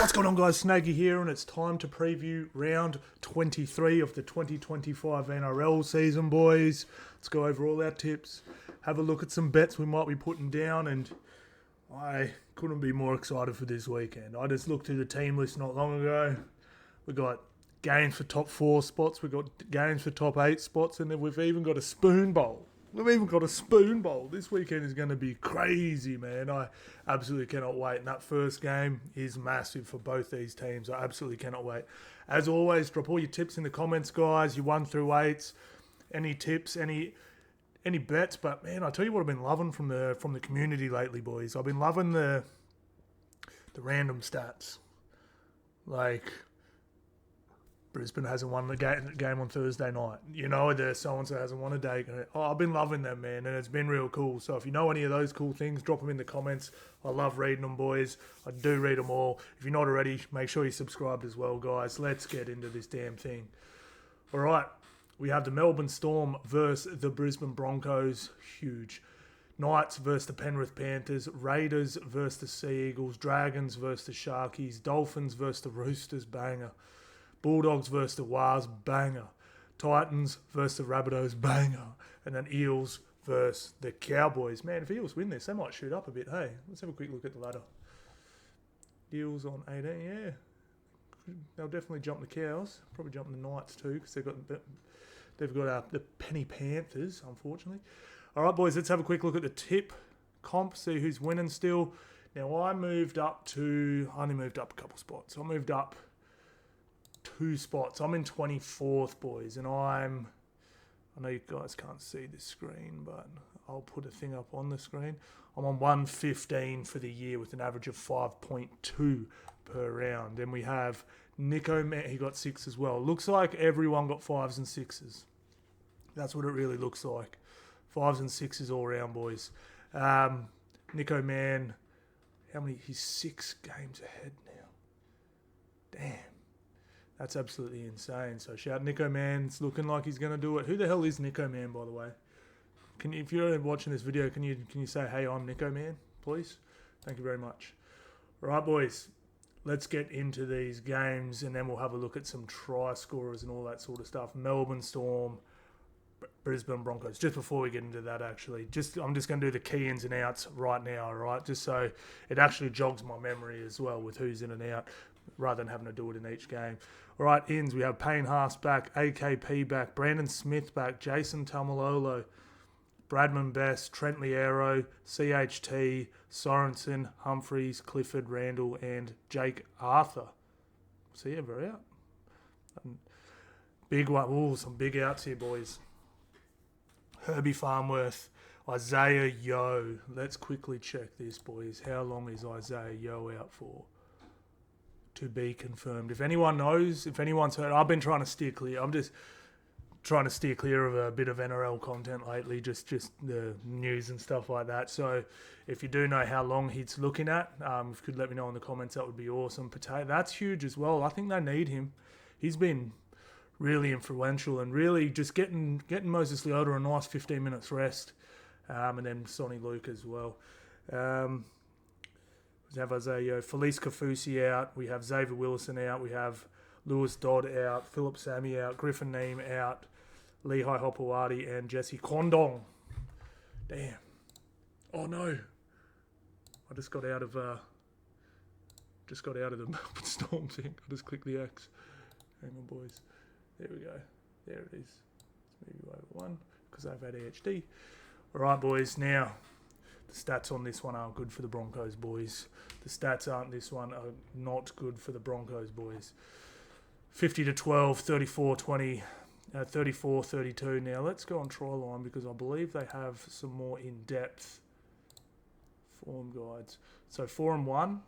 What's going on, guys? Snaggy here, and it's time to preview round 23 of the 2025 NRL season, boys. Let's go over all our tips, have a look at some bets we might be putting down, and I couldn't be more excited for this weekend. I just looked through the team list not long ago. We got games for top 4 spots, we got games for top 8 spots, and then we've even got a spoon bowl. This weekend is going to be crazy, man. I absolutely cannot wait. And that first game is massive for both these teams. I absolutely cannot wait. As always, drop all your tips in the comments, guys. Your 1 through 8s. Any tips, any bets. But man, I tell you what I've been loving from the community lately, boys. I've been loving the random stats. Like, Brisbane hasn't won the game on Thursday night. You know, the so-and-so hasn't won a day. Oh, I've been loving them, man, and it's been real cool. So if you know any of those cool things, drop them in the comments. I love reading them, boys. I do read them all. If you're not already, make sure you're subscribed as well, guys. Let's get into this damn thing. All right, we have the Melbourne Storm versus the Brisbane Broncos. Huge. Knights versus the Penrith Panthers. Raiders versus the Sea Eagles. Dragons versus the Sharkies. Dolphins versus the Roosters. Banger. Bulldogs versus the Wars, banger. Titans versus the Rabbitohs, banger. And then Eels versus the Cowboys. Man, if Eels win this, they might shoot up a bit. Hey, let's have a quick look at the ladder. Eels on 18, yeah. They'll definitely jump the Cows. Probably jump the Knights too, because they've got the Penny Panthers, unfortunately. All right, boys, let's have a quick look at the tip comp, see who's winning still. Now, I only moved up a couple spots. I moved up 2 spots. I'm in 24th, boys, and I know you guys can't see this screen, but I'll put a thing up on the screen. I'm on 115 for the year with an average of 5.2 per round. Then we have Nico, he got 6 as well. Looks like everyone got 5s and 6s. That's what it really looks like. 5s and 6s all round, boys. Nico Man, how many? He's 6 games ahead now. Damn. That's absolutely insane. So shout Nico Man. It's looking like he's going to do it. Who the hell is Nico Man, by the way? If you're watching this video, can you say, hey, I'm Nico Man, please? Thank you very much. All right, boys. Let's get into these games, and then we'll have a look at some try scorers and all that sort of stuff. Melbourne Storm, Brisbane Broncos. Just before we get into that, actually, I'm just going to do the key ins and outs right now, all right? Just so it actually jogs my memory as well with who's in and out, rather than having to do it in each game. All right, ins, we have Payne Haas back, AKP back, Brandon Smith back, Jason Tamalolo, Bradman Best, Trent Liero, CHT, Sorensen, Humphreys, Clifford, Randall, and Jake Arthur. See you, very out. Big one. Ooh, some big outs here, boys. Herbie Farnworth, Isaiah Yeo. Let's quickly check this, boys. How long is Isaiah Yeo out for? To be confirmed. If anyone knows, if anyone's heard, I've been trying to steer clear. I'm just trying to steer clear of a bit of NRL content lately, just the news and stuff like that. So if you do know how long he's looking at, if you could let me know in the comments, that would be awesome. Potato, that's huge as well. I think they need him. He's been really influential and really just getting Moses Leota a nice 15 minutes rest, and then Sonny Luke as well. We have Isaiah, Felice Kafusi out. We have Xavier Willison out. We have Lewis Dodd out. Philip Sammy out. Griffin Neem out. Lehigh Hopewadi and Jesse Condong. Damn. Oh no. I just got out of the Melbourne Storm thing. I just clicked the X. Hang on, boys. There we go. There it is. Let's move you over 1 because I've had AHD. All right, boys. Now, the stats on this one aren't good for the Broncos, boys. The stats on this one are not good for the Broncos, boys. 50-12, 34-20, 34-32. Now, let's go on try line because I believe they have some more in-depth form guides. So 4-1,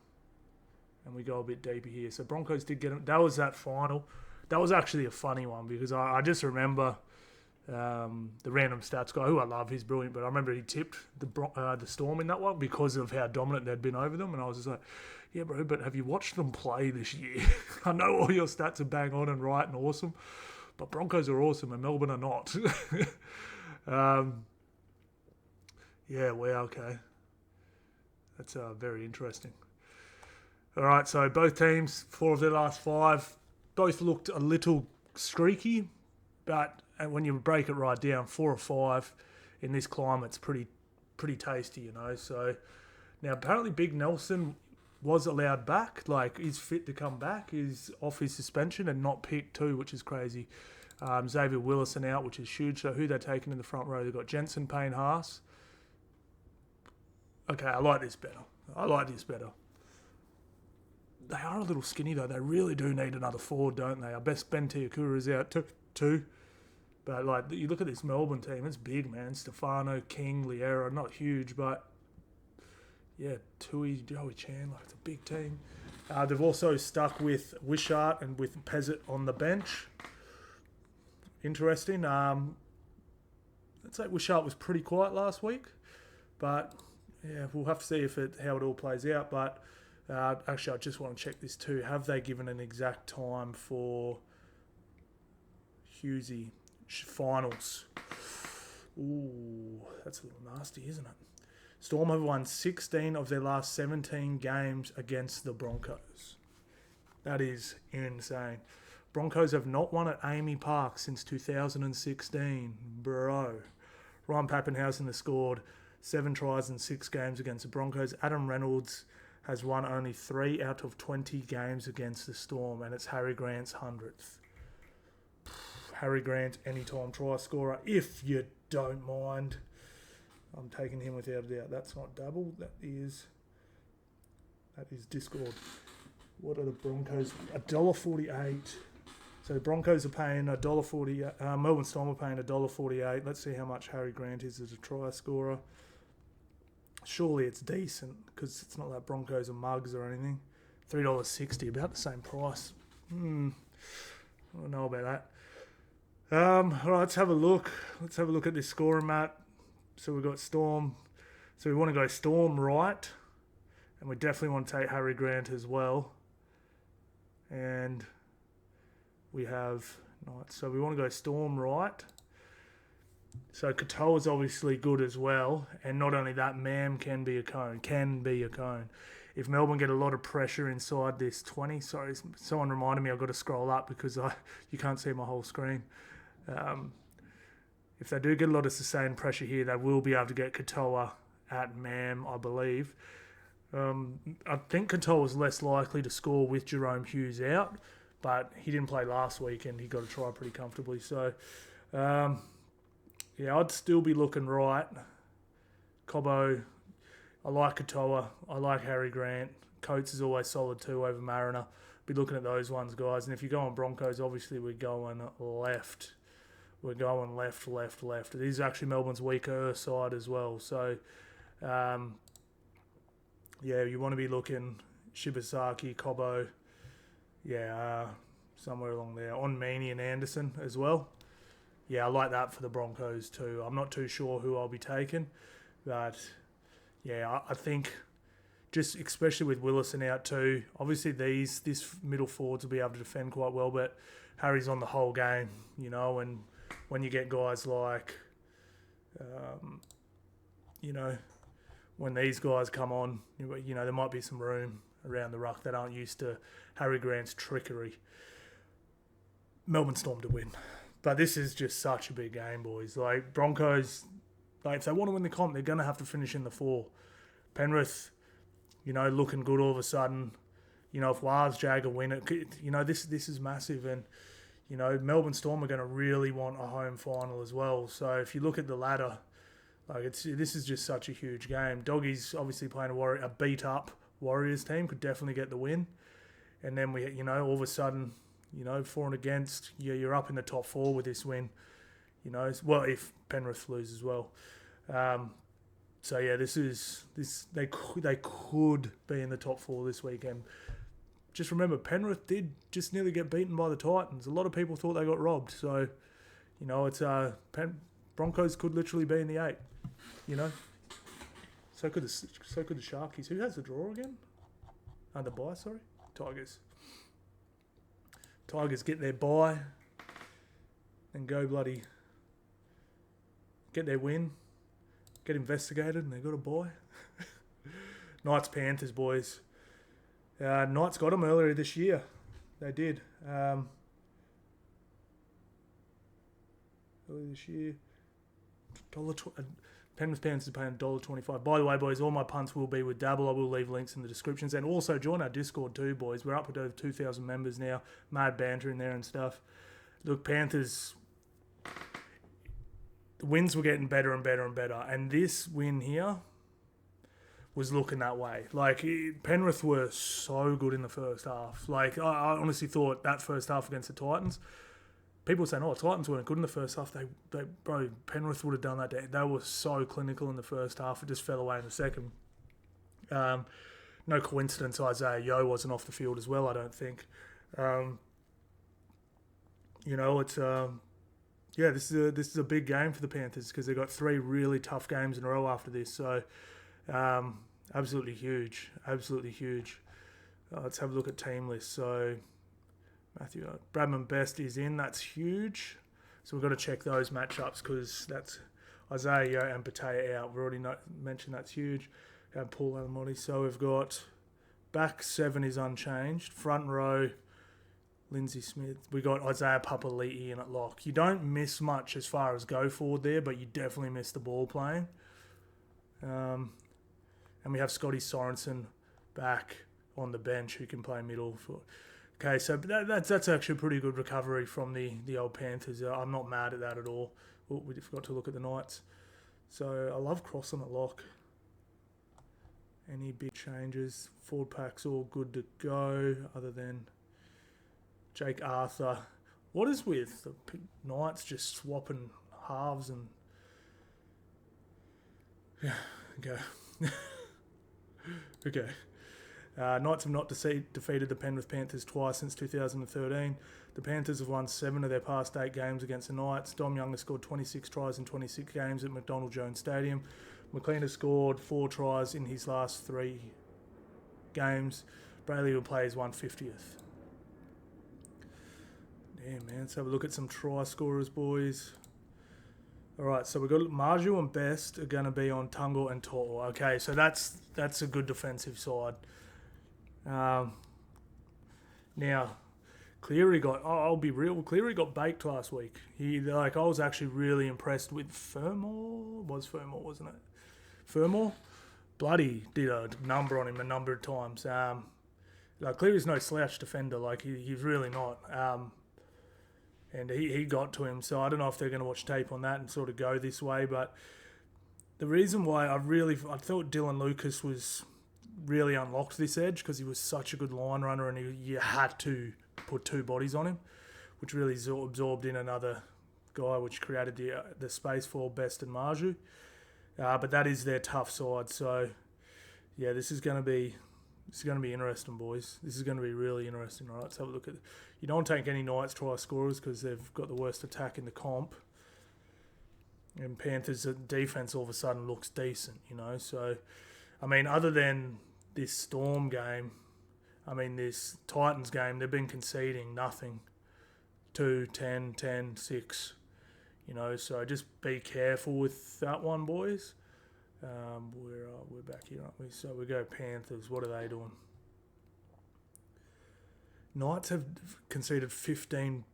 and we go a bit deeper here. So Broncos did get them. That was that final. That was actually a funny one because I just remember the random stats guy, who I love, he's brilliant, but I remember he tipped the Storm in that one because of how dominant they'd been over them, and I was just like, yeah, bro, but have you watched them play this year? I know all your stats are bang on and right and awesome, but Broncos are awesome and Melbourne are not. Yeah, wow, okay. That's very interesting. All right, so both teams, 4 of their last 5, both looked a little streaky, but when you break it right down, 4 or 5 in this climate's pretty tasty, you know. So now apparently Big Nelson was allowed back, like he's fit to come back, he's off his suspension and not picked too, which is crazy. Xavier Willison out, which is huge. So who they're taking in the front row? They've got Jensen Payne Haas. Okay, I like this better. They are a little skinny though. They really do need another forward, don't they? Our best Ben Tiakura is out too. But like you look at this Melbourne team, it's big, man. Stefano, King, Liera, not huge, but yeah, Tui, Joey Chandler, it's a big team. They've also stuck with Wishart and with Pezzett on the bench. Interesting. I'd say Wishart was pretty quiet last week, but yeah, we'll have to see how it all plays out. But actually, I just want to check this too. Have they given an exact time for Hughesy finals? Ooh, that's a little nasty, isn't it? Storm have won 16 of their last 17 games against the Broncos. That is insane. Broncos have not won at Amy Park since 2016. Bro. Ryan Pappenhausen has scored 7 tries in 6 games against the Broncos. Adam Reynolds has won only 3 out of 20 games against the Storm, and it's Harry Grant's 100th. Harry Grant, anytime try scorer, if you don't mind. I'm taking him without a doubt. That's not Dabble. That is Discord. What are the Broncos? $1.48. So the Broncos are paying $1.40. Melbourne Storm are paying $1.48. Let's see how much Harry Grant is as a try scorer. Surely it's decent because it's not like Broncos are mugs or anything. $3.60, about the same price. I don't know about that. All right, let's have a look. Let's have a look at this scoring map. So we've got Storm. So we want to go Storm right. And we definitely want to take Harry Grant as well. And we have... So we want to go Storm right. So Katoa's obviously good as well. And not only that, Mam can be a cone. If Melbourne get a lot of pressure inside this 20... Sorry, someone reminded me I've got to scroll up because you can't see my whole screen. If they do get a lot of sustained pressure here, they will be able to get Katoa at Mam, I believe. I think Katoa was less likely to score with Jerome Hughes out, but he didn't play last week and he got a try pretty comfortably. So, yeah, I'd still be looking right. Cobbo, I like Katoa. I like Harry Grant. Coates is always solid too over Mariner. Be looking at those ones, guys. And if you go on Broncos, obviously we're going left. We're going left. It is actually Melbourne's weaker side as well. So, yeah, you want to be looking Shibasaki, Cobbo, somewhere along there. On Meany and Anderson as well. Yeah, I like that for the Broncos too. I'm not too sure who I'll be taking, but yeah, I think just especially with Willison out too. Obviously, this middle forwards will be able to defend quite well, but Harry's on the whole game, you know, and when you get guys like, when these guys come on, you know, there might be some room around the ruck that aren't used to Harry Grant's trickery. Melbourne Storm to win. But this is just such a big game, boys. Like, Broncos, like, if they want to win the comp, they're going to have to finish in the 4. Penrith, you know, looking good all of a sudden. You know, if Wars Jagger win it, you know, this is massive. And, you know, Melbourne Storm are going to really want a home final as well. So if you look at the ladder, like this is just such a huge game. Doggies obviously playing a beat-up Warriors team, could definitely get the win. And then we, you know, all of a sudden, you know, for and against, you're up in the top 4 with this win. You know, well, if Penrith lose as well. So yeah, they could be in the top 4 this weekend. Just remember, Penrith did just nearly get beaten by the Titans. A lot of people thought they got robbed. So, you know, it's Broncos could literally be in the 8. You know, so could the Sharkies. Who has the draw again? The bye, sorry, Tigers get their bye and go bloody get their win, get investigated, and they got a bye. Knights Panthers, boys. Knights got them earlier this year. They did. Earlier this year. Penrith Panthers are paying $1.25. By the way, boys, all my punts will be with Dabble. I will leave links in the descriptions. And also join our Discord too, boys. We're up with over 2,000 members now. Mad banter in there and stuff. Look, Panthers, the wins were getting better and better and better. And this win here was looking that way. Like, Penrith were so good in the first half. Like, I honestly thought that first half against the Titans, people were saying, Titans weren't good in the first half. Bro, Penrith would have done that day. They were so clinical in the first half. It just fell away in the second. No coincidence Isaiah Yeo wasn't off the field as well, I don't think. This is a big game for the Panthers because they've got 3 really tough games in a row after this. So, absolutely huge. Absolutely huge. Let's have a look at team list. So, Matthew Bradman Best is in. That's huge. So we've got to check those matchups because that's Isaiah Yeo and Patea out. We've already mentioned that's huge. And Paul Alamotti. So we've got back 7 is unchanged. Front row, Lindsay Smith. We got Isaiah Papali'i in at lock. You don't miss much as far as go forward there, but you definitely miss the ball playing. And we have Scotty Sorensen back on the bench who can play middle for. Okay, so that's actually a pretty good recovery from the old Panthers. I'm not mad at that at all. We forgot to look at the Knights. So I love Crossing at lock. Any big changes? Forward pack's all good to go, other than Jake Arthur. What is with the Knights just swapping halves and... Yeah, okay. Okay. Knights have not defeated the Penrith Panthers twice since 2013. The Panthers have won 7 of their past 8 games against the Knights. Dom Young has scored 26 tries in 26 games at McDonald Jones Stadium. McLean has scored 4 tries in his last 3 games. Brayley will play his 150th. Damn, man. Let's have a look at some try scorers, boys. All right, so we've got Marju and Best are going to be on Tungle and To'o. Okay, so that's a good defensive side. Now, Cleary got... I'll be real. Cleary got baked last week. I was actually really impressed with Fermor. Was Fermor, wasn't it? Fermor? Bloody did a number on him a number of times. Cleary's no slouch defender. He's really not. And he got to him. So I don't know if they're going to watch tape on that and sort of go this way. But the reason why I thought Dylan Lucas was really unlocked this edge because he was such a good line runner and you had to put 2 bodies on him, which really absorbed in another guy, which created the space for Best and Marju. But that is their tough side. So, yeah, this is going to be interesting, boys. This is going to be really interesting. All right, let's have a look at... You don't take any Knights try scorers because they've got the worst attack in the comp. And Panthers' defense all of a sudden looks decent, So, other than this Storm game, this Titans game, they've been conceding nothing. 2, 10, 10, 6. So just be careful with that one, boys. We're back here, aren't we? So we go Panthers. What are they doing? Knights have conceded 15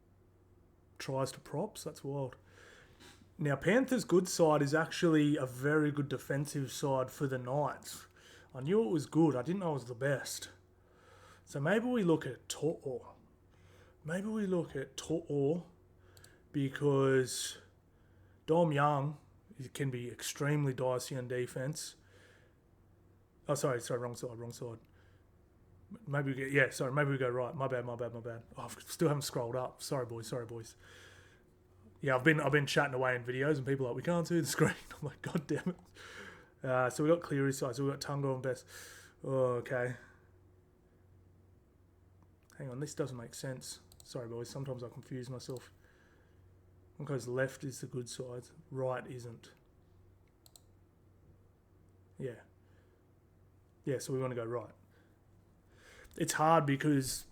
tries to props. That's wild. Now, Panthers' good side is actually a very good defensive side for the Knights. I knew it was good. I didn't know it was the best. So maybe we look at To'o. Because Dom Young can be extremely dicey on defense. Oh, sorry, wrong side. Maybe we go right. My bad. Oh, I still haven't scrolled up. Sorry, boys. Yeah, I've been chatting away in videos and people are like, we can't see the screen. I'm like, God damn it. So we got Cleary side. So we got Tungo and Best. Oh, okay. Hang on, this doesn't make sense. Sorry, boys. Sometimes I confuse myself. Because left is the good side, right isn't. Yeah. Yeah, so we want to go right. It's hard because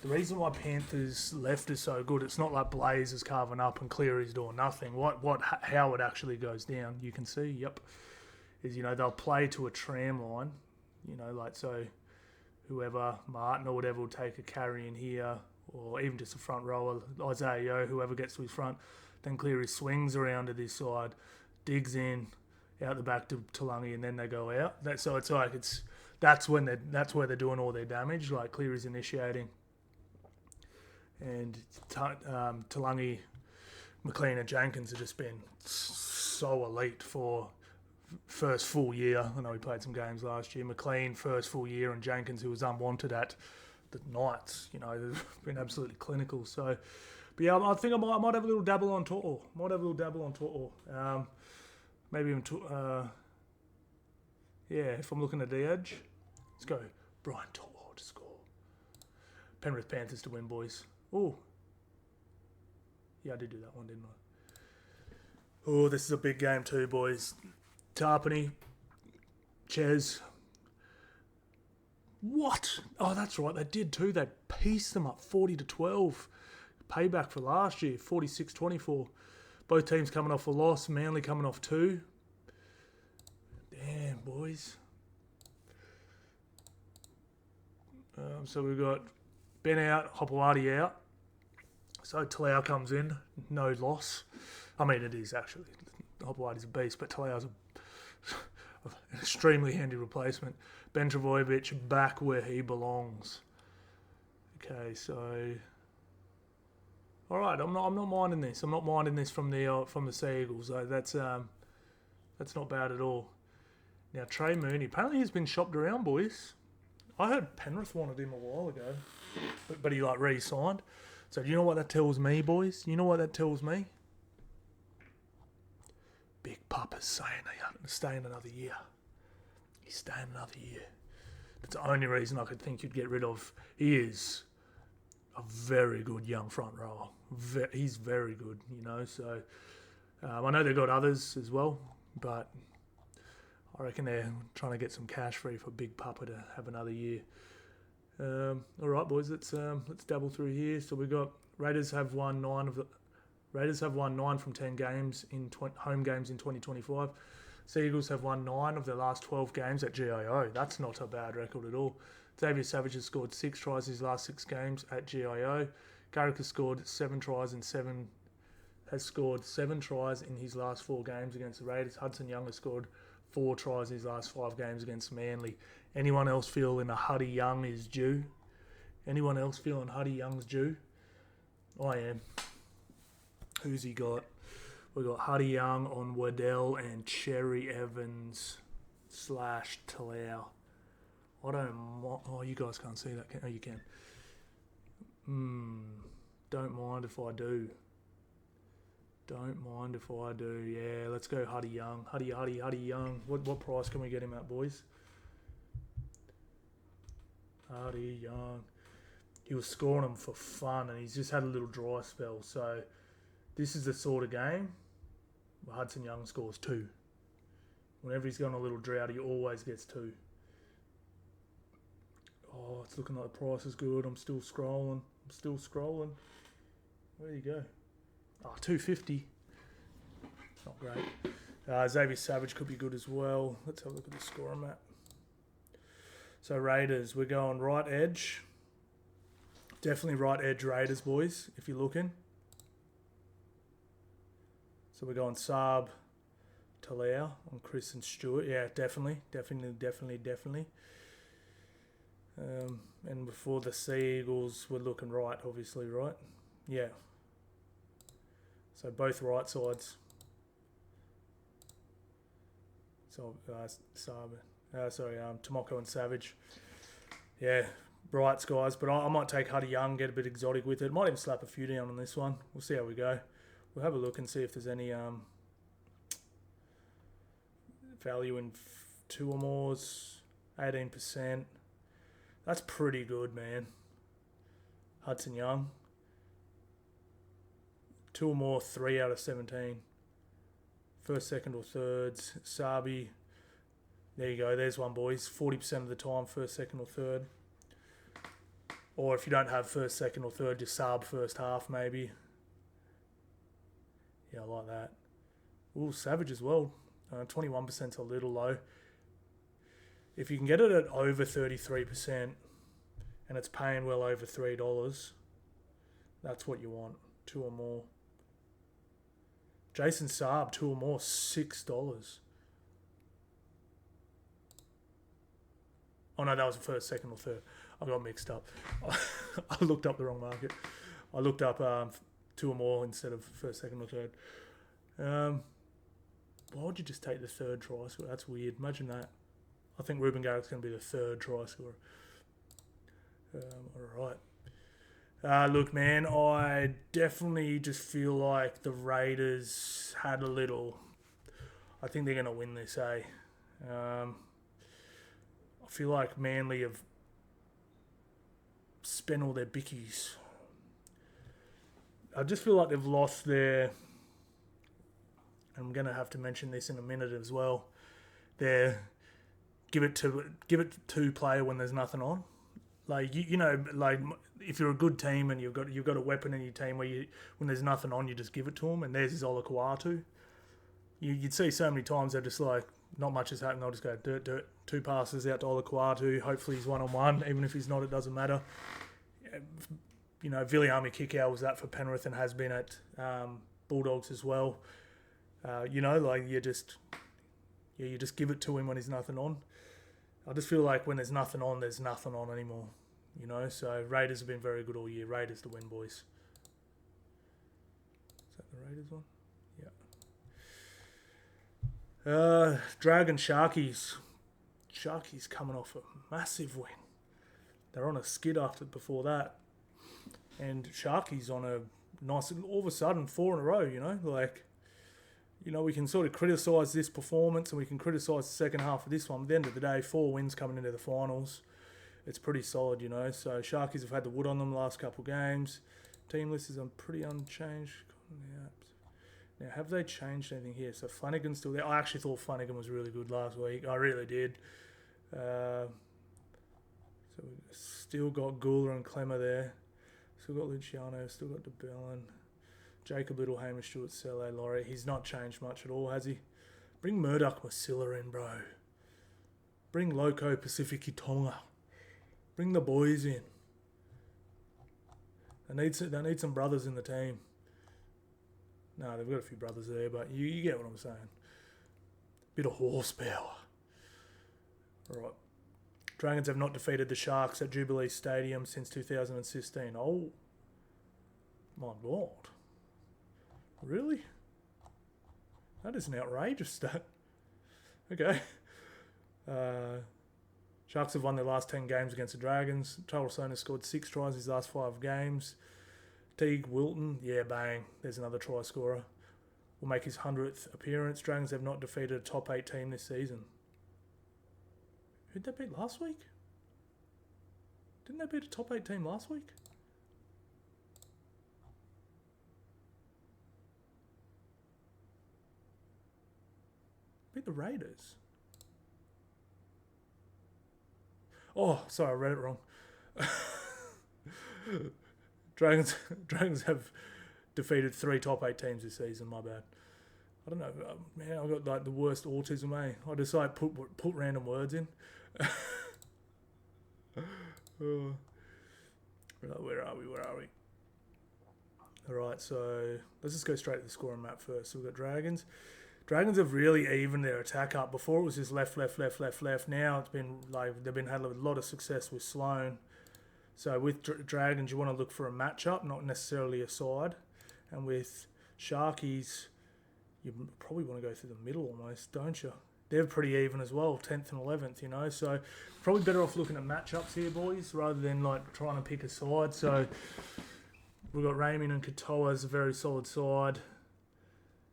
the reason why Panthers left is so good, it's not like Blaze is carving up and Cleary's doing nothing. How it actually goes down, you can see, is, they'll play to a tram line, so whoever, Martin or whatever, will take a carry in here, or even just a front rower, Isaiah Yeo, whoever gets to his front. Then Cleary swings around to this side, digs in, out the back to Talangi, and then they go out. So it's like that's where they're doing all their damage. Like Cleary's initiating, and Talangi, McLean, and Jenkins have just been so elite for first full year. I know he played some games last year. McLean first full year, and Jenkins, who was unwanted at the Knights, they've been absolutely clinical. So, but yeah, I think I might have a little dabble on To'o. Maybe even if I'm looking at the edge, let's go Brian To'o to score. Penrith Panthers to win, boys. Oh, yeah, I did do that one, didn't I? Oh, this is a big game too, boys. Tarpany, Ches. What? Oh, that's right. They did too. They pieced them up 40-12. Payback for last year, 46-24. Both teams coming off a loss. Manly coming off 2. Damn, boys. So we've got Ben out, Hopewadi out. So Talau comes in, no loss. I mean, it is actually. Hopewadi's a beast, but Talau's an extremely handy replacement. Ben Travojevic back where he belongs. Okay, so all right, I'm not minding this. I'm not minding this from the Sea Eagles. That's not bad at all. Now Trey Mooney, apparently he's been shopped around, boys. I heard Penrith wanted him a while ago, but he re-signed. So do you know what that tells me, boys? You know what that tells me? Big Papa's saying he's staying another year. He's staying another year. That's the only reason I could think you'd get rid of. He is a very good young front rower. He's very good, So I know they've got others as well, but I reckon they're trying to get some cash free for Big Papa to have another year. All right, boys, let's dabble through here. So we got Raiders have won 9 from 10 games in home games in 2025. Sea Eagles have won 9 of their last 12 games at GIO. That's not a bad record at all. Xavier Savage has scored 6 tries in his last 6 games at GIO. Garrick has scored 7 tries in 7 tries in his last 4 games against the Raiders. Hudson Young has scored 4 tries in his last 5 games against Manly. Anyone else feeling a Huddy Young is due? Anyone else feeling Huddy Young's due? I am. Who's he got? We got Huddy Young on Waddell and Cherry Evans / Talau. You guys can't see that. Oh, you can. Don't mind if I do. Yeah, let's go Huddy Young. Huddy Young. What price can we get him at, boys? Huddy Young. He was scoring them for fun, and he's just had a little dry spell. So this is the sort of game where Hudson Young scores 2. Whenever he's going a little drought, he always gets 2. Oh, it's looking like the price is good. I'm still scrolling. Where do you go? Oh, 250. Not great. Xavier Savage could be good as well. Let's have a look at the scoring map. So Raiders, we're going right edge. Definitely right edge Raiders, boys, if you're looking. So we're going Saab, Talau on Chris and Stewart. Yeah, definitely. And before the Sea Eagles, we're looking right, obviously, right? Yeah. So both right sides. So Tomoko and Savage. Yeah, Brights guys, but I might take Huddy Young, get a bit exotic with it. Might even slap a few down on this one. We'll see how we go. We'll have a look and see if there's any value in 2 or more's. 18%. That's pretty good, man. Hudson Young. 2 or more, 3 out of 17. First, second, or thirds. Sabi. There you go. There's one, boys. 40% of the time, first, second, or third. Or if you don't have first, second, or third, just Saab first half, maybe. Yeah, I like that. Ooh, Savage as well. 21%'s a little low. If you can get it at over 33%, and it's paying well over $3, that's what you want. 2 or more. Jason Saab, 2 or more, $6. Oh no, that was the first, second, or third. I got mixed up. I looked up the wrong market. I looked up 2 or more instead of first, second, or third. Why would you just take the third try scorer? That's weird. Imagine that. I think Ruben Garrick's going to be the third try scorer. All right. Look, man, I definitely just feel like the Raiders had a little... I think they're going to win this, eh? I feel like Manly have spent all their bickies. I just feel like they've lost their... I'm going to have to mention this in a minute as well. Their give it to player when there's nothing on. Like you know, like if you're a good team and you've got a weapon in your team when there's nothing on, you just give it to them. And there's his Olakuatu. You'd see so many times they're just like, not much has happened. They'll just go dirt. 2 passes out to Olakuatu. Hopefully he's 1-on-1. Even if he's not, it doesn't matter. You know, Viliami Kikau was that for Penrith and has been at Bulldogs as well. You know, like you just give it to him when there's nothing on. I just feel like when there's nothing on anymore. You know, so Raiders have been very good all year. Raiders to win, boys. Is that the Raiders one? Yeah. Dragon Sharkies. Sharkies coming off a massive win. They're on a skid before that. And Sharkies on a nice, all of a sudden, 4 in a row, you know, like... You know, we can sort of criticise this performance and we can criticise the second half of this one. At the end of the day, 4 wins coming into the finals. It's pretty solid, you know. So Sharkies have had the wood on them the last couple of games. Team list is pretty unchanged. Now, have they changed anything here? So Flanagan's still there. I actually thought Flanagan was really good last week. I really did. So we've still got Gula and Clemmer there. Still got Luciano. Still got DeBellin. Jacob Little, Hamish Stewart, Sele, Laurie. He's not changed much at all, has he? Bring Murdoch Masilla in, bro. Bring Loco Pacific Tonga. Bring the boys in. They need some brothers in the team. No, they've got a few brothers there, but you get what I'm saying. Bit of horsepower. All right. Dragons have not defeated the Sharks at Jubilee Stadium since 2016. Oh, my God. Really? That is an outrageous stat. Okay. Sharks have won their last 10 games against the Dragons. Charles Soner has scored 6 tries in his last 5 games. Teague Wilton, yeah, bang. There's another try scorer. Will make his 100th appearance. Dragons have not defeated a top 8 team this season. Who'd they beat last week? Didn't they beat a top 8 team last week? Beat the Raiders. Oh, sorry, I read it wrong. Dragons have defeated 3 top 8 teams this season. My bad. I don't know, man. I've got like the worst autism, eh? I just like put random words in. Oh. Where are we? All right, so let's just go straight to the scoring map first. So we've got Dragons. Dragons have really evened their attack up. Before it was just left. Now it's been like they've had a lot of success with Sloan. So with Dragons, you want to look for a matchup, not necessarily a side. And with Sharkies, you probably want to go through the middle almost, don't you? They're pretty even as well, 10th and 11th, you know. So probably better off looking at matchups here, boys, rather than like trying to pick a side. So we've got Raymond and Katoa as a very solid side.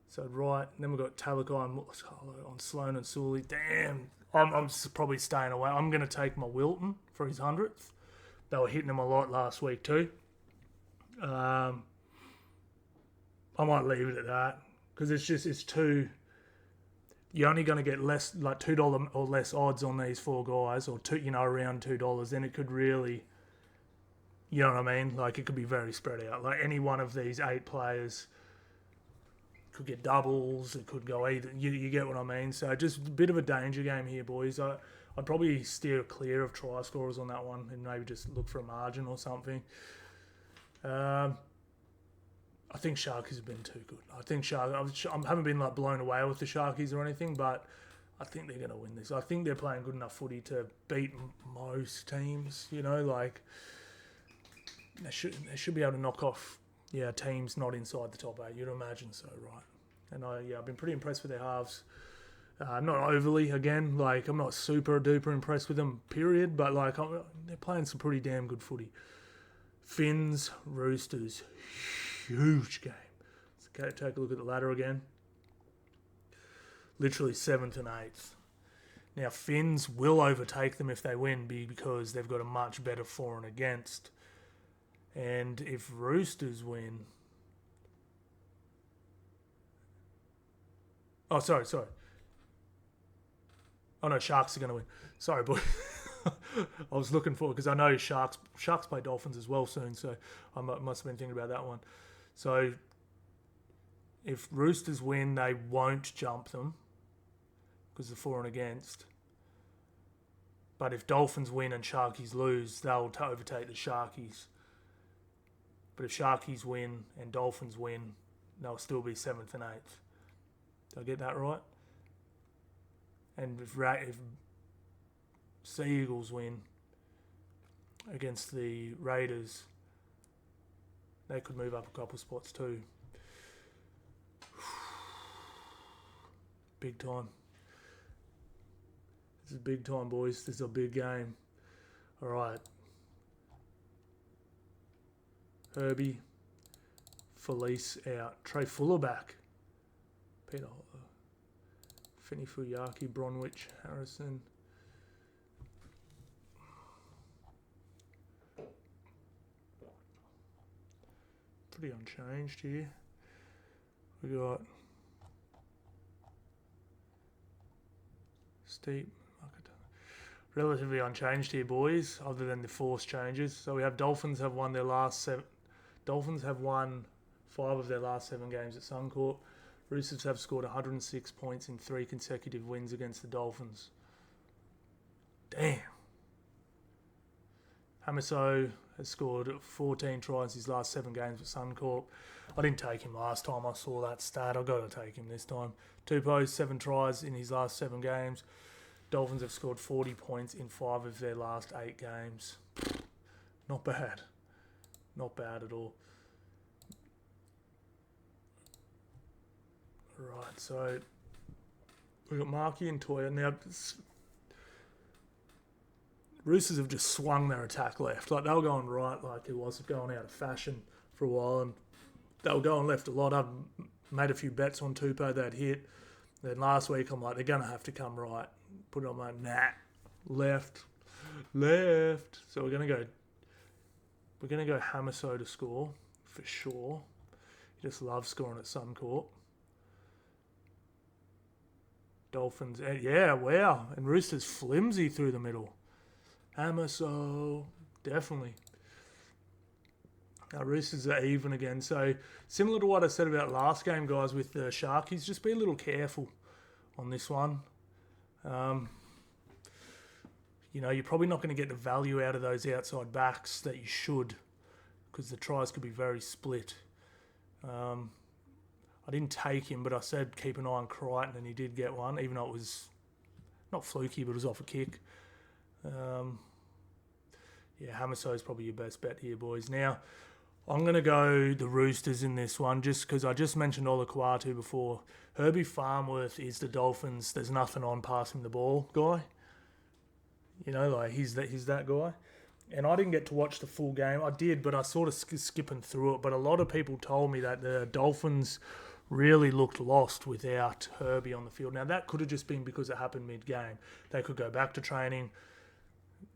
So right, and then we've got Talakai on Sloan and Sully. Damn, I'm probably staying away. I'm going to take my Wilton for his 100th. They were hitting him a lot last week too. I might leave it at that because it's too. You're only going to get less, like $2 or less odds on these 4 guys, or around $2. Then it could really, you know what I mean? Like it could be very spread out. Like any one of these 8 players could get doubles. It could go either. You get what I mean? So just a bit of a danger game here, boys. I'd probably steer clear of try scorers on that one and maybe just look for a margin or something. I think Sharkies have been too good. I think I haven't been like blown away with the Sharkies or anything, but I think they're going to win this. I think they're playing good enough footy to beat most teams. You know, like they should be able to knock off teams not inside the top 8. You'd imagine so, right? And I've been pretty impressed with their halves. Not overly, again, like I'm not super duper impressed with them, period. But like they're playing some pretty damn good footy. Finns, Roosters, huge game. Okay, take a look at the ladder again. Literally 7th and 8th. Now, Finns will overtake them if they win because they've got a much better for and against. And if Roosters win... Oh, sorry. Oh, no, Sharks are going to win. Sorry, boy. I was looking for it because I know Sharks play Dolphins as well soon, so I must have been thinking about that one. So if Roosters win, they won't jump them because they're for and against. But if Dolphins win and Sharkies lose, they'll overtake the Sharkies. But if Sharkies win and Dolphins win, they'll still be 7th and 8th. Did I get that right? And if Sea Eagles win against the Raiders, they could move up a couple spots too. Big time. This is big time, boys. This is a big game. All right. Herbie, Felice out. Trey Fuller back. Peter Finney Fuyaki, Bronwich, Harrison. Pretty unchanged here. We got Steep. Relatively unchanged here, boys, other than the forced changes. So we have Dolphins have won 5 of their last 7 games at Suncorp. Roosters have scored 106 points in 3 consecutive wins against the Dolphins. Damn. Hamiso has scored 14 tries his last 7 games at Suncorp. I didn't take him last time I saw that stat. I've got to take him this time. Tupou, 7 tries in his last 7 games. Dolphins have scored 40 points in 5 of their last 8 games. Not bad. Not bad at all. Right, so we've got Markey and Toya. Now, Roosters have just swung their attack left. Like, they were going right like it was going out of fashion for a while, and they were going left a lot. I've made a few bets on Tupou that hit. Then last week, I'm like, they're going to have to come right. Put it on my left. So we're going to go Hamiso to score for sure. He just loves scoring at Suncorp. Dolphins, yeah, wow. And Roosters flimsy through the middle. Hamiso, definitely. Now, Roosters are even again. So, similar to what I said about last game, guys, with the Sharkies, just be a little careful on this one. You're probably not going to get the value out of those outside backs that you should, because the tries could be very split. I didn't take him, but I said keep an eye on Crichton, and he did get one, even though it was not fluky, but it was off a kick. Hamiso is probably your best bet here, boys. Now, I'm going to go the Roosters in this one, just because I just mentioned Olakuatu before. Herbie Farmworth is the Dolphins. There's nothing on passing the ball guy. He's that guy. And I didn't get to watch the full game. I did, but I sort of skipping through it. But a lot of people told me that the Dolphins really looked lost without Herbie on the field. Now, that could have just been because it happened mid-game. They could go back to training.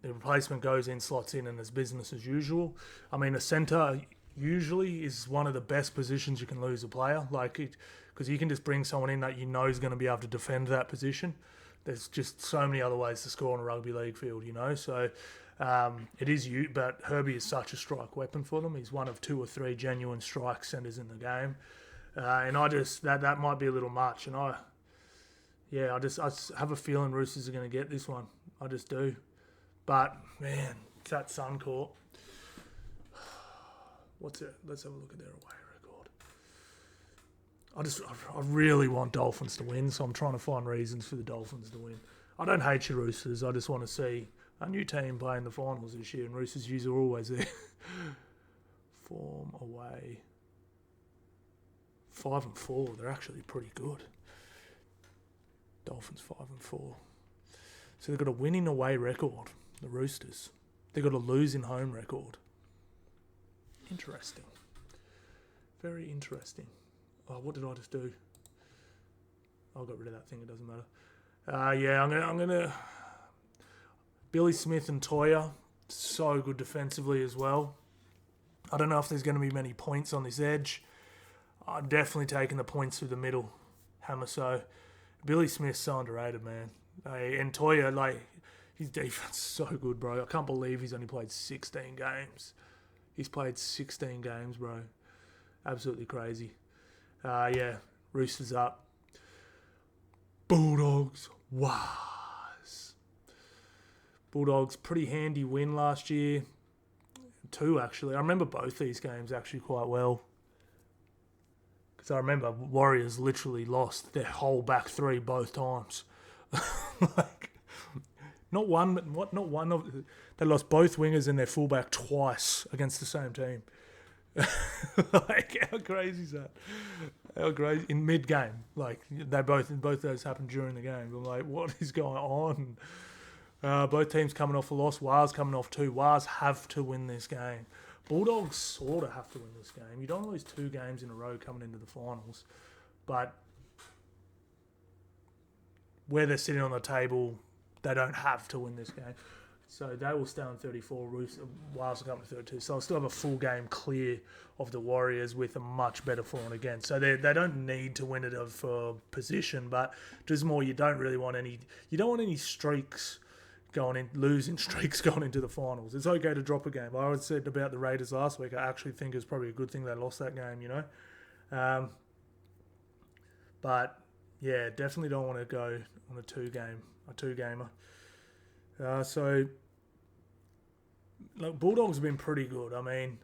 The replacement goes in, slots in, and it's business as usual. I mean, a centre usually is one of the best positions you can lose a player, because you can just bring someone in that you know is going to be able to defend that position. There's just so many other ways to score on a rugby league field, So it is but Herbie is such a strike weapon for them. He's one of 2 or 3 genuine strike centres in the game, and I just that might be a little much. And I have a feeling Roosters are going to get this one. I just do. But, man, it's that Suncorp. What's it? Let's have a look at their away record. I really want Dolphins to win, so I'm trying to find reasons for the Dolphins to win. I don't hate your Roosters. I just want to see a new team play in the finals this year, and Roosters usually are always there. Form away. 5-4. They're actually pretty good. Dolphins 5-4. So they've got a winning away record, the Roosters. They've got a losing home record. Interesting. Very interesting. Oh, what did I just do? I got rid of that thing. It doesn't matter. Yeah, I'm gonna. Billy Smith and Toya, so good defensively as well. I don't know if there's going to be many points on this edge. I'm definitely taking the points through the middle. Hammer so. Billy Smith's so underrated, man. And Toya, like, his defense is so good, bro. I can't believe he's only played 16 games. He's played 16 games, bro. Absolutely crazy. Yeah, Roosters up. Bulldogs, was. Bulldogs, pretty handy win last year. 2, actually. I remember both these games actually quite well. Because I remember Warriors literally lost their whole back three both times. Like, not one, but not one of. They lost both wingers and their fullback twice against the same team. Like, how crazy is that? How crazy in mid game? Like, both of those happened during the game. I'm like, what is going on? Both teams coming off a loss. Wars coming off 2. Wars have to win this game. Bulldogs sort of have to win this game. You don't lose 2 games in a row coming into the finals, but where they're sitting on the table, they don't have to win this game. So they will stay on 34. Wales will come to 32. So I'll still have a full game clear of the Warriors with a much better for and against. So they don't need to win it for position, but just more you don't really want any. You don't want any streaks losing streaks going into the finals. It's okay to drop a game. I said about the Raiders last week. I actually think it was probably a good thing they lost that game. You know, but yeah, definitely don't want to go on a two-gamer. So, like, Bulldogs have been pretty good. I mean,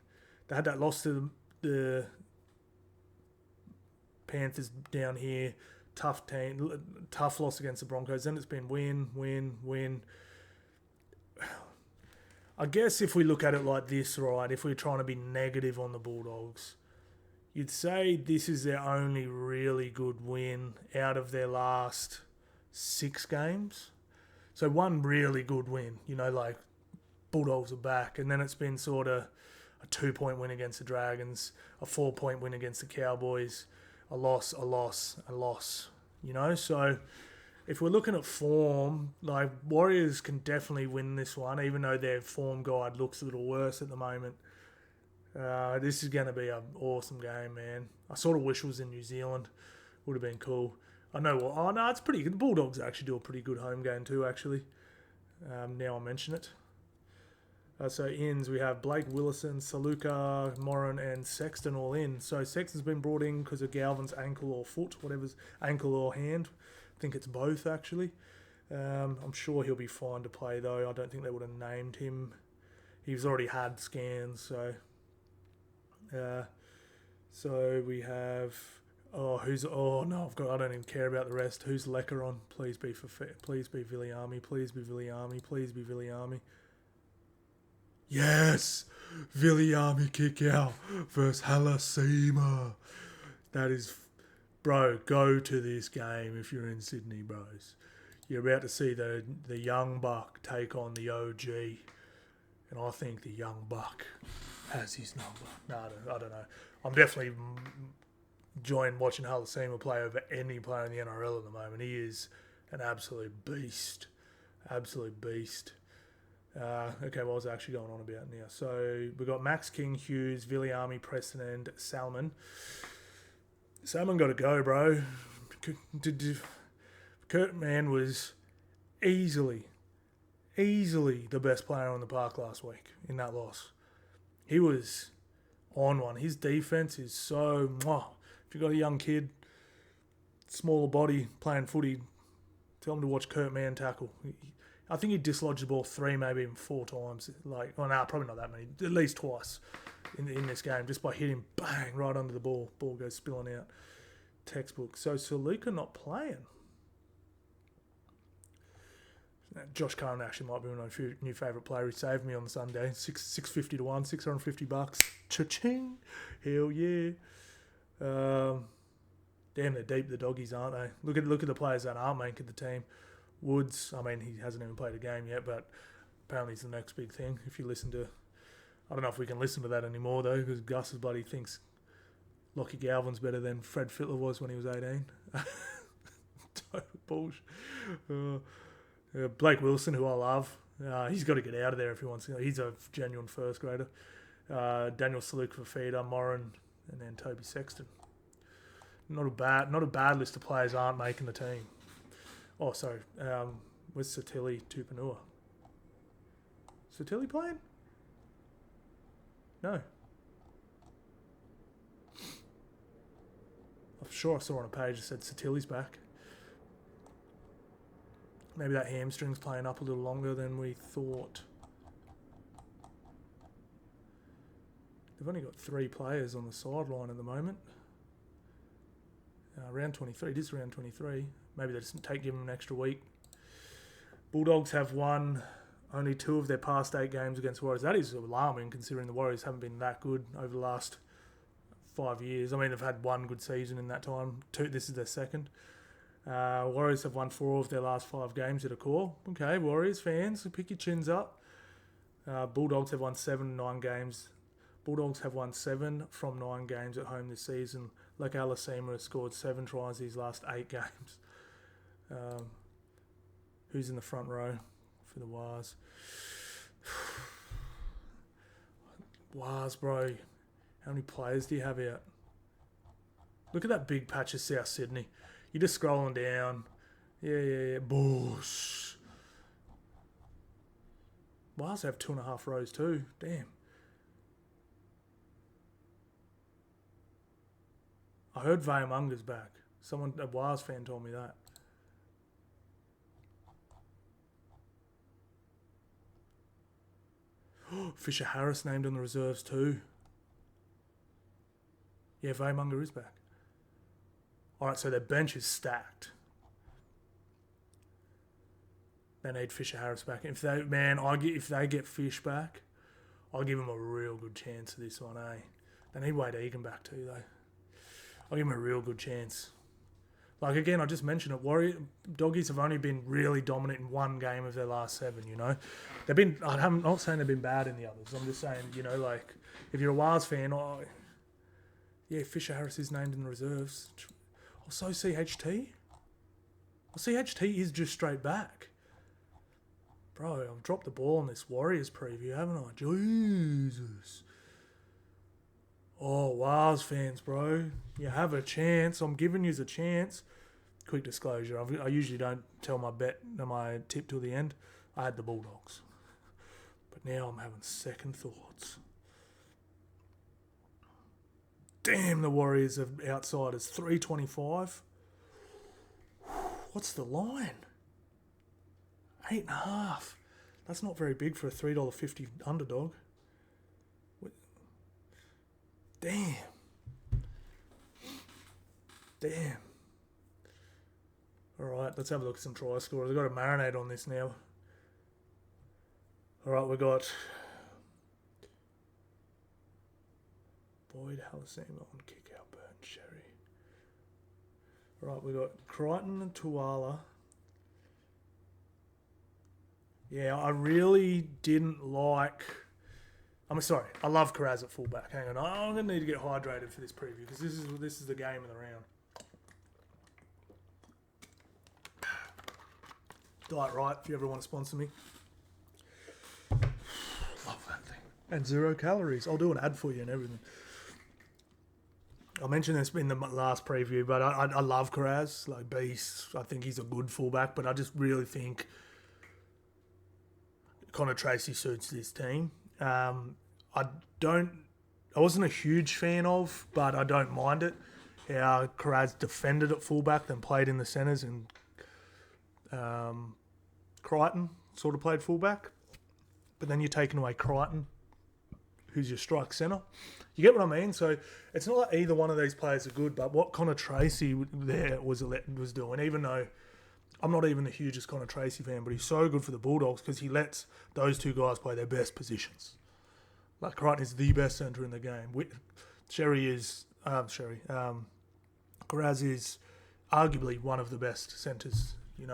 they had that loss to the Panthers down here. Tough team, tough loss against the Broncos. Then it's been win. I guess if we look at it like this, right, if we're trying to be negative on the Bulldogs, you'd say this is their only really good win out of their last 6 games. So one really good win, you know, like Bulldogs are back. And then it's been sort of a 2-point win against the Dragons, a 4-point win against the Cowboys, a loss, you know. So if we're looking at form, like, Warriors can definitely win this one, even though their form guide looks a little worse at the moment. This is going to be an awesome game, man. I sort of wish it was in New Zealand. Would have been cool. I know. Oh, no, it's pretty good. The Bulldogs actually do a pretty good home game too, actually. Now I mention it. So ins, we have Blake Willison, Saluka, Moran, and Sexton all in. So Sexton's been brought in because of Galvin's ankle or foot, whatever's ankle or hand. I think it's both, actually. I'm sure he'll be fine to play, though. I don't think they would have named him. He's already had scans, so... so we have... I don't even care about the rest. Who's Lecker on? Please be Viliami. Please be Viliami. Yes! Viliami kick out versus Halasima. That is... Bro, go to this game if you're in Sydney, bros. You're about to see the young buck take on the OG. And I think the young buck has his number. No, I don't know. I'm definitely enjoying watching Halasima play over any player in the NRL at the moment. He is an absolute beast. Okay, what was actually going on about now? So we've got Max King, Hughes, Viliami, Preston, and Salmon. Salmon got to go, bro. Kurt Mann was easily the best player on the park last week in that loss. He was on one. His defense is so... If you've got a young kid, smaller body, playing footy, tell him to watch Kurt Mann tackle. I think he dislodged the ball 3, maybe even 4 times. Like, well, no, probably not that many. At least twice in this game, just by hitting bang right under the ball. Ball goes spilling out. Textbook. So Salika not playing. Josh Curran actually might be my new favourite player. He saved me on Sunday. $650 to 1, $650. Cha-ching. Hell yeah. Damn, they're deep, the doggies, aren't they? Look at the players that aren't making the team. Woods, I mean, he hasn't even played a game yet, but apparently it's the next big thing. If you listen to, I don't know if we can listen to that anymore though, because Gus bloody thinks Lockie Galvin's better than Fred Fittler was when he was 18. Total bullshit. Blake Wilson, who I love, he's got to get out of there if he wants to. He's a genuine first grader. Daniel Saluk for Feeder, Moran, and then Toby Sexton. Not a bad list of players aren't making the team. Oh, sorry. Where's Satili Tupanua? Satili playing? No. I'm sure I saw on a page that said Satili's back. Maybe that hamstring's playing up a little longer than we thought. They've only got 3 players on the sideline at the moment. Round 23. It is round 23. Maybe they just give them an extra week. Bulldogs have won only 2 of their past 8 games against Warriors. That is alarming considering the Warriors haven't been that good over the last 5 years. I mean, they've had 1 good season in that time. 2. This is their second. Warriors have won 4 of their last 5 games at a core. Okay, Warriors fans, pick your chins up. Bulldogs have won 7 9 games. Bulldogs have won 7 from 9 games at home this season. Like Alasima has scored 7 tries these last 8 games. Who's in the front row for the Wars? Wars, bro. How many players do you have out? Look at that big patch of South Sydney. You're just scrolling down. Yeah. Bush. Wars have 2.5 rows too. Damn. I heard Vayamunga's back. A Wars fan told me that. Fisher Harris named in the reserves too. Yeah, Vayamunga is back. Alright, so their bench is stacked. They need Fisher Harris back. If they get Fish back, I'll give them a real good chance of this one, eh? They need Wade Egan back too, though. I'll give them a real good chance. Like, again, I just mentioned it. Doggies have only been really dominant in 1 game of their last 7, you know. I'm not saying they've been bad in the others. I'm just saying, you know, like, if you're a Wars fan, Fisher Harris is named in the reserves. Also CHT. CHT is just straight back. Bro, I've dropped the ball on this Warriors preview, haven't I? Jesus. Oh, Wars fans, bro. You have a chance. I'm giving you a chance. Quick disclosure. I usually don't tell my tip till the end. I had the Bulldogs. But now I'm having second thoughts. Damn, the Warriors are outsiders. 325. What's the line? 8.5. That's not very big for a $3.50 underdog. Damn. All right, let's have a look at some try scorers. I've got to marinate on this now. All right, we got Boyd, Halasima on kick out, Burn, Sherry. All right, we got Crichton and Tuala. Yeah, I really didn't like... I love Carraz at fullback. Hang on, I'm going to need to get hydrated for this preview because this is the game of the round. Diet Right, if you ever want to sponsor me. Love that thing. And 0 calories. I'll do an ad for you and everything. I mentioned this in the last preview, but I love Carraz, like beast. I think he's a good fullback, but I just really think Connor Tracy suits this team. I wasn't a huge fan of, but I don't mind it. How Carraz defended at fullback, then played in the centres, and Crichton sort of played fullback. But then you're taking away Crichton, who's your strike centre. You get what I mean? So it's not like either one of these players are good, but what Connor Tracy there was doing, even though I'm not even the hugest Connor Tracy fan, but he's so good for the Bulldogs because he lets those two guys play their best positions. Like Crichton is the best centre in the game. Karaz is arguably one of the best centres, in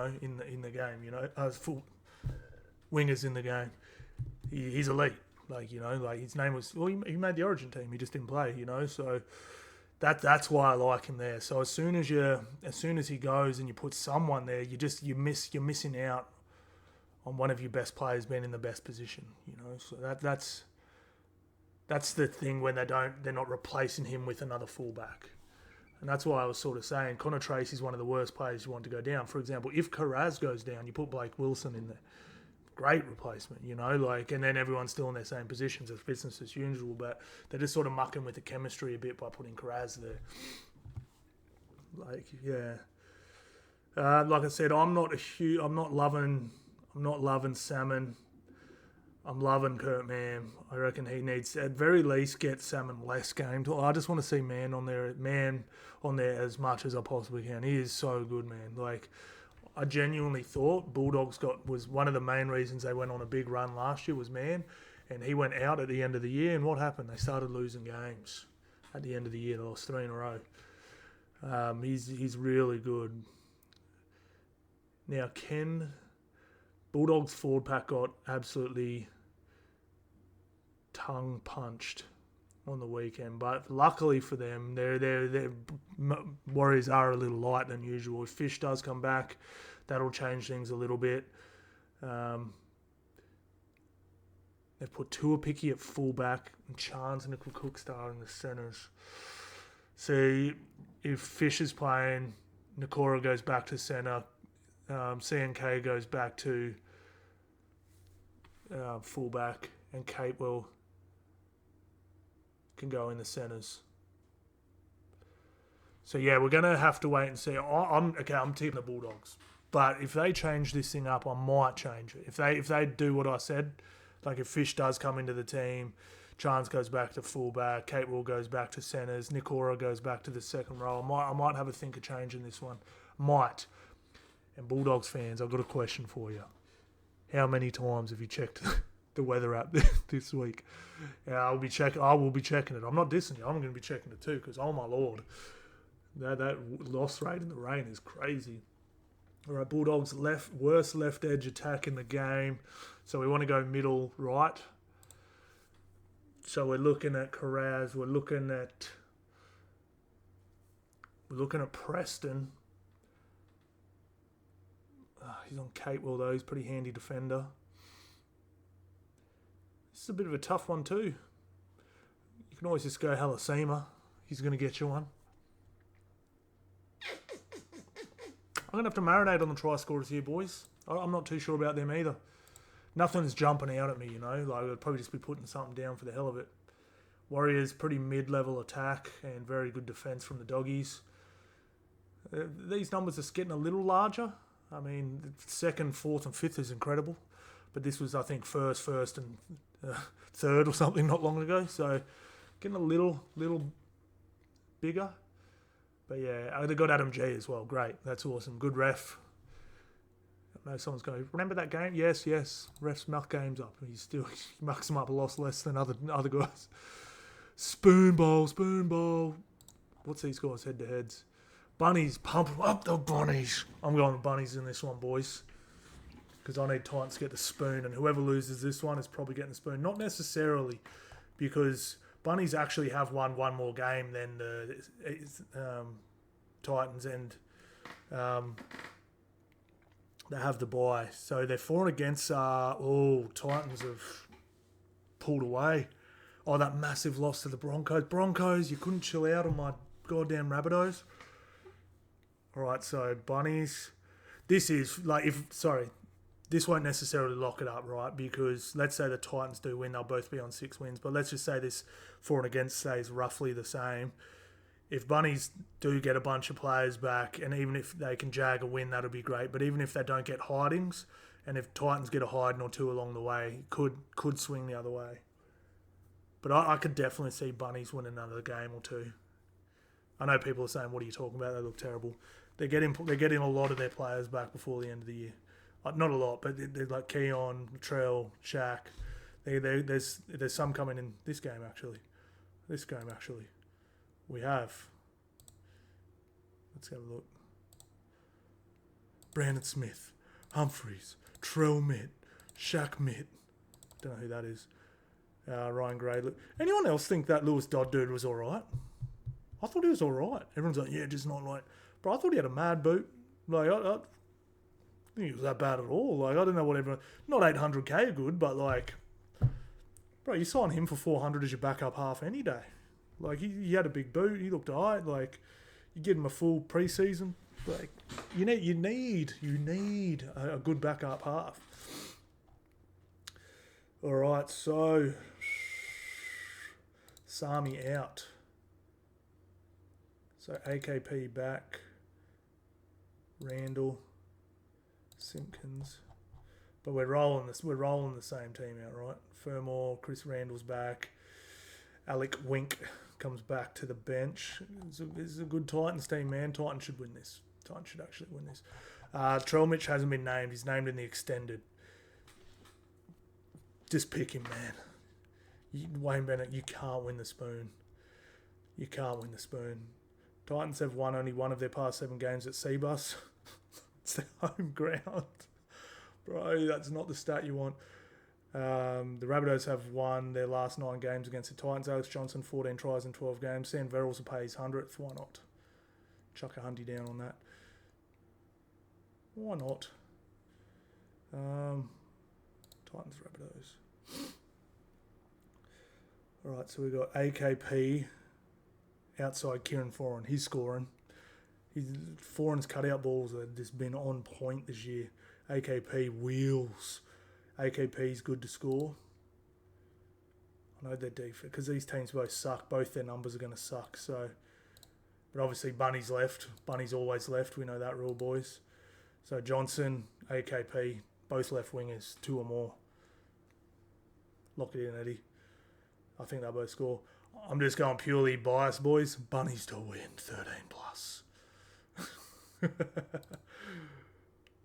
the game. Full wingers in the game. He's elite. His name was. Well, he made the Origin team. He just didn't play. So that's why I like him there. So as soon as he goes and you put someone there, you're missing out on one of your best players being in the best position. So that's the thing when they're not replacing him with another fullback. And that's why I was sort of saying Connor Tracy's one of the worst players you want to go down. For example, if Karaz goes down, you put Blake Wilson in there. Great replacement, and then everyone's still in their same positions as business as usual, but they're just sort of mucking with the chemistry a bit by putting Karaz there. Like I said, I'm not loving Salmon. I'm loving Kurt Mann. I reckon he needs, at very least, get Salmon less game. I just want to see Mann on there as much as I possibly can. He is so good, man. I genuinely thought Bulldogs was one of the main reasons they went on a big run last year was Mann, and he went out at the end of the year, and what happened? They started losing games at the end of the year. They lost 3 in a row. He's really good. Now, Bulldogs forward pack got absolutely tongue punched on the weekend, but luckily for them, their Warriors are a little light than usual. If Fish does come back, that'll change things a little bit. They've put Tuapiki at fullback and Chance and Nickel Cook starting the centres. See, if Fish is playing, Nakora goes back to centre, CNK goes back to fullback, and Capewell can go in the centres. So yeah, we're gonna have to wait and see. I'm tipping the Bulldogs, but if they change this thing up, I might change it. If they do what I said, like if Fish does come into the team, Chance goes back to fullback, Capewell goes back to centres, Nikora goes back to the second row. I might have a think of changing this one. Might. And Bulldogs fans, I've got a question for you. How many times have you checked the weather app this week? I will be checking it. I'm not dissing you. I'm going to be checking it too because, oh my Lord, that loss rate in the rain is crazy. All right, Bulldogs worst left edge attack in the game. So we want to go middle right. So we're looking at Karaz. We're looking at Preston. He's on Capewell though. He's a pretty handy defender. This is a bit of a tough one too. You can always just go Halasima. He's going to get you one. I'm going to have to marinate on the try scorers here, boys. I'm not too sure about them either. Nothing's jumping out at me, I'd probably just be putting something down for the hell of it. Warriors, pretty mid-level attack and very good defence from the Doggies. These numbers are getting a little larger. I mean, second, fourth, and fifth is incredible. But this was, I think, first, and third or something not long ago. So getting a little bigger. But yeah, they got Adam G as well. Great. That's awesome. Good ref. I know someone's going, remember that game? Yes. Refs muck games up. He mucks them up a lot less than other guys. Spoon bowl. What's these guys head-to-heads? Bunnies, pump up the bunnies. I'm going with bunnies in this one, boys. Because I need Titans to get the spoon. And whoever loses this one is probably getting the spoon. Not necessarily, because bunnies actually have won one more game than the Titans. And they have the bye. So they're for and against. Titans have pulled away. Oh, that massive loss to the Broncos. Broncos, you couldn't chill out on my goddamn Rabbitohs. All right, so bunnies. This won't necessarily lock it up, right? Because let's say the Titans do win, they'll both be on 6 wins. But let's just say this for and against stays roughly the same. If bunnies do get a bunch of players back, and even if they can jag a win, that'll be great. But even if they don't get Hardings, And if Titans get a hiding or two along the way, could swing the other way. But I could definitely see Bunnies win another game or two. I know people are saying, "What are you talking about? They look terrible." They're getting a lot of their players back before the end of the year. Not a lot, but they're like Keon, Trell, Shaq. There's some coming in this game actually. We have. Let's have a look. Brandon Smith, Humphreys, Trell Mitt, Shaq Mitt. Don't know who that is. Ryan Gray. Anyone else think that Lewis Dodd dude was all right? I thought he was all right. Everyone's like, yeah, just not like... Bro, I thought he had a mad boot. Like, I think he was that bad at all. Like, I don't know what everyone... Not 800k good, but like... Bro, you sign him for 400 as your backup half any day. Like, he had a big boot. He looked all right. Like, you give him a full preseason. Like, you need a good backup half. All right, so... Sami out. So AKP back, Randall, Simpkins, but we're rolling the same team out, right? Fermor, Chris Randall's back, Alec Wink comes back to the bench. This is a good Titans team, man. Titans should win this. Titans should actually win this. Trelmich hasn't been named. He's named in the extended. Just pick him, man. Wayne Bennett, you can't win the spoon. Titans have won only one of their past 7 games at Seabus. It's their home ground. Bro, that's not the stat you want. The Rabbitohs have won their last 9 games against the Titans. Alex Johnson, 14 tries in 12 games. Sam Verrills will pay his 100th. Why not? Chuck a hunty down on that. Why not? Titans, Rabbitohs. All right, so we've got AKP outside Kieran Foran. He's scoring. Foran's cutout balls have just been on point this year. AKP wheels. AKP's good to score. I know they're defense because these teams both suck. Both their numbers are going to suck. So, but obviously Bunny's left. Bunny's always left. We know that rule, boys. So Johnson, AKP, both left wingers, 2 or more. Lock it in, Eddie. I think they'll both score. I'm just going purely biased, boys. Bunnies to win, 13 plus.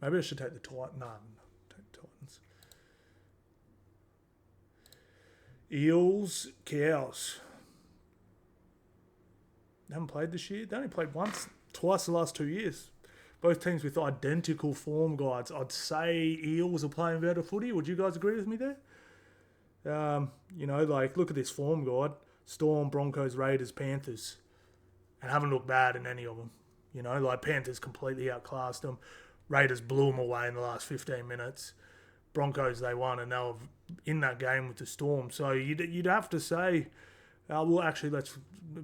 Maybe I should take the Titans. No, take the Titans. Eels, Cows. They haven't played this year. They only played twice the last 2 years. Both teams with identical form guides. I'd say Eels are playing better footy. Would you guys agree with me there? Look at this form guide. Storm, Broncos, Raiders, Panthers. And haven't looked bad in any of them. Panthers completely outclassed them. Raiders blew them away in the last 15 minutes. Broncos, they won, and they were in that game with the Storm. So you'd have to say...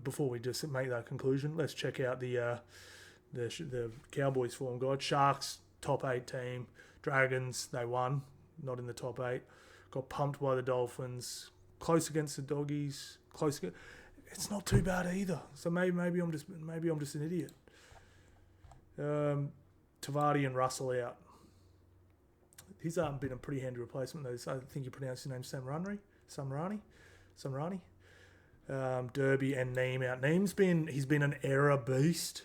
before we just make that conclusion, let's check out the Cowboys form guide. Sharks, top 8 team. Dragons, they won. Not in the top 8. Got pumped by the Dolphins. Close against the Doggies. It's not too bad either. So maybe I'm just an idiot. Tavati and Russell out. He's been a pretty handy replacement. Though. I think you pronounce his name Samrani. Derby and Neem out. Neem's been an error beast,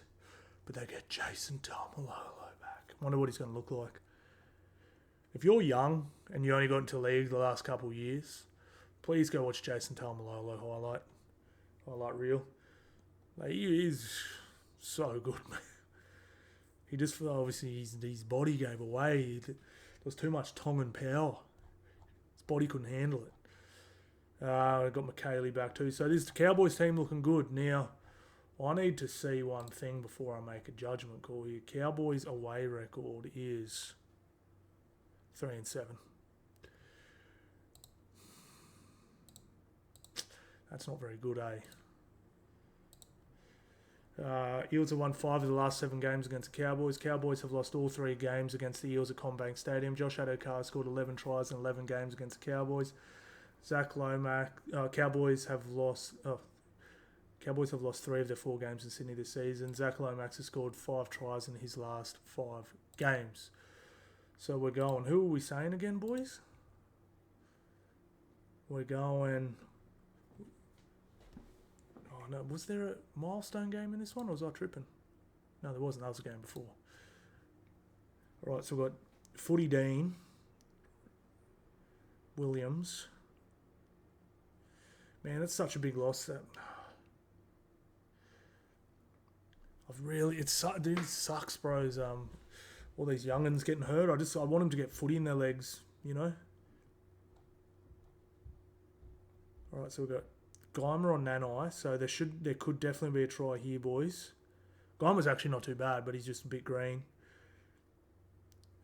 but they get Jason Taumalolo back. Wonder what he's going to look like. If you're young and you only got into league the last couple of years, please go watch Jason Taumalolo highlight reel. He is so good, man. He just obviously his body gave away. There was too much Tongan power. His body couldn't handle it. Got McKaylee back too. So this Cowboys team looking good. Now, I need to see one thing before I make a judgment call here. Cowboys away record is 3-7. That's not very good, eh? Eels have won 5 of the last 7 games against the Cowboys. Cowboys have lost all 3 games against the Eels at Combank Stadium. Josh Adokar scored 11 tries in 11 games against the Cowboys. Zach Lomax. Cowboys have lost 3 of their 4 games in Sydney this season. Zach Lomax has scored 5 tries in his last 5 games. So we're going... Who are we saying again, boys? We're going... Oh, no. Was there a milestone game in this one, or was I tripping? No, there wasn't. That was a game before. All right, so we've got Footy Dean, Williams. Man, that's such a big loss. That it sucks, bros. All these young'uns getting hurt. I want them to get footy in their legs, you know. All right, so we've got Geimer on Nanai, so there could definitely be a try here, boys. Geimer's actually not too bad, but he's just a bit green.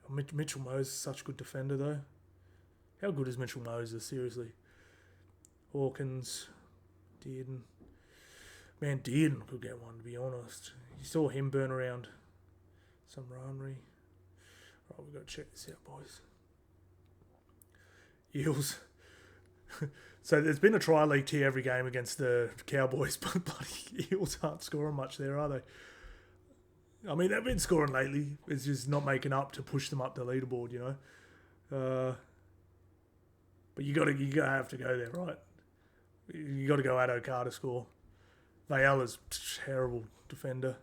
Mitchell Moses is such a good defender, though. How good is Mitchell Moses, seriously? Hawkins, Dearden. Man, Dearden could get one, to be honest. You saw him burn around some runnery. Right, we've got to check this out, boys. Eels. So there's been a try leaked here every game against the Cowboys, but bloody Eels aren't scoring much there, are they? I mean, they've been scoring lately. It's just not making up to push them up the leaderboard, you know. But you gotta have to go there, right? You got to go Addo to score. Vayala's terrible defender.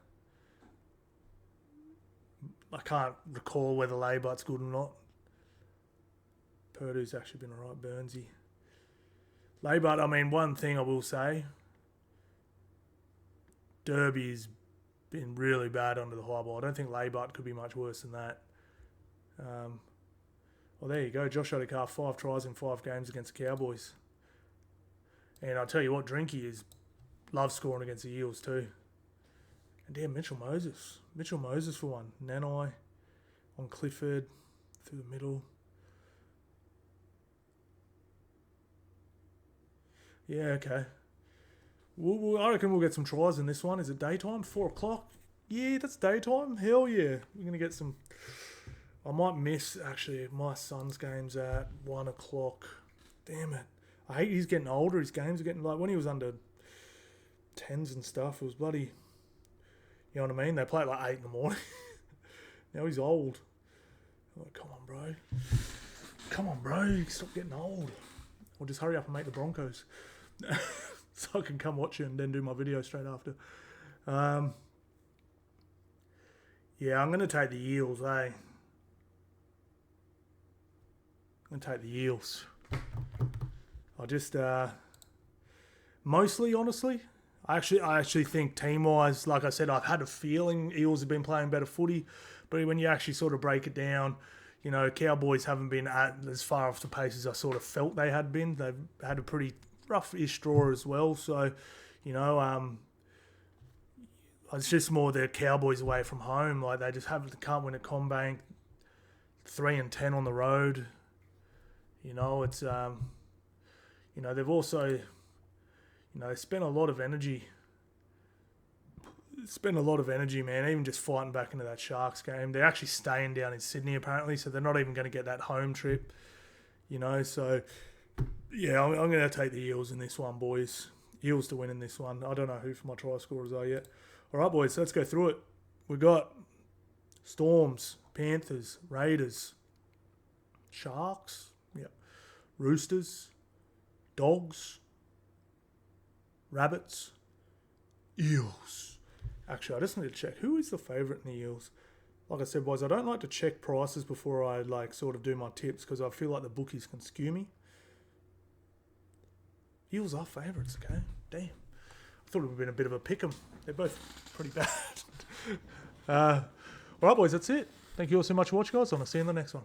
I can't recall whether Laybutt's good or not. Purdue's actually been alright. Burnsy. Laybutt, I mean, one thing I will say. Derby's been really bad under the high ball. I don't think Laybutt could be much worse than that. Well, there you go. Josh Addo 5 tries in 5 games against the Cowboys. And I'll tell you what, Drinky loves scoring against the Eels too. And damn, Mitchell Moses. Mitchell Moses for one. Nanai on Clifford through the middle. Yeah, okay. I reckon we'll get some tries in this one. Is it daytime? 4 o'clock? Yeah, that's daytime. Hell yeah. We're going to get some... I might miss, actually, my son's game's at 1 o'clock. Damn it. I hate he's getting older. His games are getting... Like, when he was under 10s and stuff, it was bloody... You know what I mean? They play at like 8 in the morning. Now he's old. Like, come on, bro. Come on, bro. Stop getting old. Or just hurry up and make the Broncos. So I can come watch it and then do my video straight after. Yeah, I'm going to take the Eels, eh? I'm going to take the Eels. I just... mostly, honestly... I actually think team-wise, like I said, I've had a feeling Eels have been playing better footy, but when you actually sort of break it down, you know, Cowboys haven't been as far off the pace as I sort of felt they had been. They've had a pretty rough-ish draw as well, so, you know, it's just more the Cowboys away from home. Like, they just can't win at CommBank, 3-10 on the road. You know, it's, you know, they've also... You know, they spent a lot of energy. Man, even just fighting back into that Sharks game. They're actually staying down in Sydney, apparently, so they're not even going to get that home trip. You know, so, yeah, I'm going to take the Eels in this one, boys. Eels to win in this one. I don't know who for my try scorers are yet. All right, boys, so let's go through it. We've got Storms, Panthers, Raiders, Sharks, yep, Roosters, Dogs, Rabbits, Eels. Actually, I just need to check. Who is the favourite in the Eels? Like I said, boys, I don't like to check prices before I sort of do my tips because I feel like the bookies can skew me. Eels are favourites, okay? Damn. I thought it would have been a bit of a pick 'em. They're both pretty bad. All right, boys, that's it. Thank you all so much for watching, guys. I'll see you in the next one.